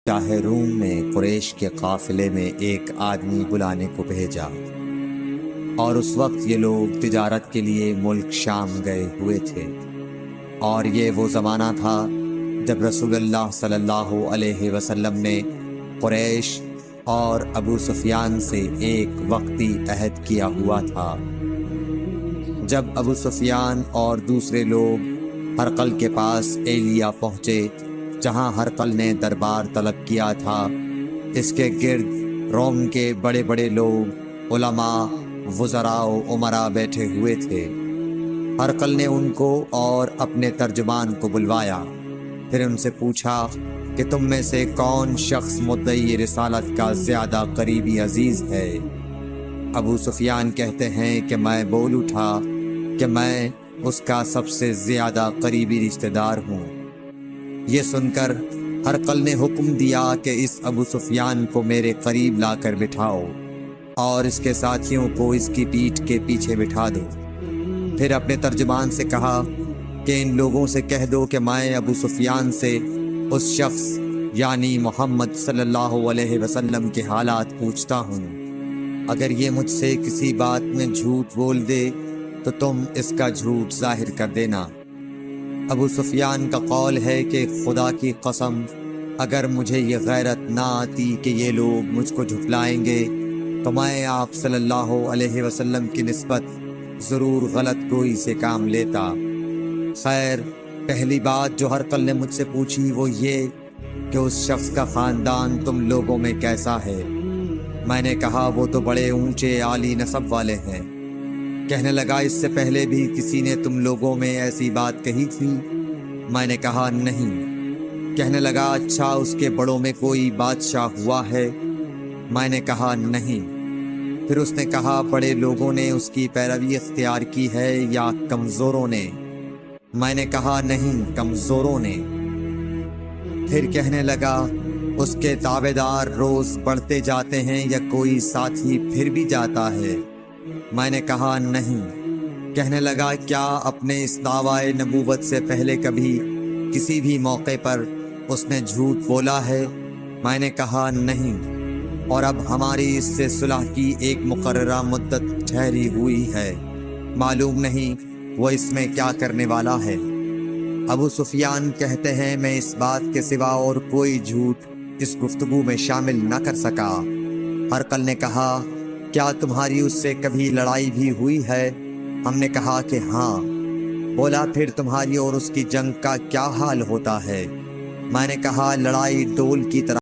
شاہ روم نے قریش کے قافلے میں ایک آدمی بلانے کو بھیجا، اور اس وقت یہ لوگ تجارت کے لیے ملک شام گئے ہوئے تھے، اور یہ وہ زمانہ تھا جب رسول اللہ صلی اللہ علیہ وسلم نے قریش اور ابو سفیان سے ایک وقتی عہد کیا ہوا تھا۔ جب ابو سفیان اور دوسرے لوگ ہرقل کے پاس ایلیا پہنچے جہاں ہرقل نے دربار طلب کیا تھا، اس کے گرد روم کے بڑے بڑے لوگ، علماء، وزراء و امراء بیٹھے ہوئے تھے۔ ہرقل نے ان کو اور اپنے ترجمان کو بلوایا، پھر ان سے پوچھا کہ تم میں سے کون شخص مدعی رسالت کا زیادہ قریبی عزیز ہے؟ ابو سفیان کہتے ہیں کہ میں بول اٹھا کہ میں اس کا سب سے زیادہ قریبی رشتہ دار ہوں۔ یہ سن کر ہرقل نے حکم دیا کہ اس ابو سفیان کو میرے قریب لا کر بٹھاؤ اور اس کے ساتھیوں کو اس کی پیٹھ کے پیچھے بٹھا دو۔ پھر اپنے ترجمان سے کہا کہ ان لوگوں سے کہہ دو کہ میں ابو سفیان سے اس شخص یعنی محمد صلی اللہ علیہ وسلم کے حالات پوچھتا ہوں۔ اگر یہ مجھ سے کسی بات میں جھوٹ بول دے تو تم اس کا جھوٹ ظاہر کر دینا۔ ابو سفیان کا قول ہے کہ خدا کی قسم، اگر مجھے یہ غیرت نہ آتی کہ یہ لوگ مجھ کو جھٹلائیں گے تو میں آپ صلی اللہ علیہ وسلم کی نسبت ضرور غلط گوئی سے کام لیتا۔ خیر، پہلی بات جو ہرقل نے مجھ سے پوچھی وہ یہ کہ اس شخص کا خاندان تم لوگوں میں کیسا ہے؟ میں نے کہا وہ تو بڑے اونچے عالی نسب والے ہیں۔ کہنے لگا اس سے پہلے بھی کسی نے تم لوگوں میں ایسی بات کہی تھی؟ میں نے کہا نہیں۔ کہنے لگا اچھا اس کے بڑوں میں کوئی بادشاہ ہوا ہے؟ میں نے کہا نہیں۔ پھر اس نے کہا بڑے لوگوں نے اس کی پیروی اختیار کی ہے یا کمزوروں نے؟ میں نے کہا نہیں، کمزوروں نے۔ پھر کہنے لگا اس کے تابعدار روز بڑھتے جاتے ہیں یا کوئی ساتھی پھر بھی جاتا ہے؟ میں نے کہا نہیں۔ کہنے لگا کیا اپنے اس دعویٰ نبوت سے پہلے کبھی کسی بھی موقع پر اس نے جھوٹ بولا ہے؟ میں نے کہا نہیں، اور اب ہماری اس سے صلح کی ایک مقررہ مدت ٹھہری ہوئی ہے، معلوم نہیں وہ اس میں کیا کرنے والا ہے۔ ابو سفیان کہتے ہیں میں اس بات کے سوا اور کوئی جھوٹ اس گفتگو میں شامل نہ کر سکا۔ ہرقل نے کہا کیا تمہاری اس سے کبھی لڑائی بھی ہوئی ہے؟ ہم نے کہا کہ ہاں۔ بولا پھر تمہاری اور اس کی جنگ کا کیا حال ہوتا ہے؟ میں نے کہا لڑائی ڈول کی طرح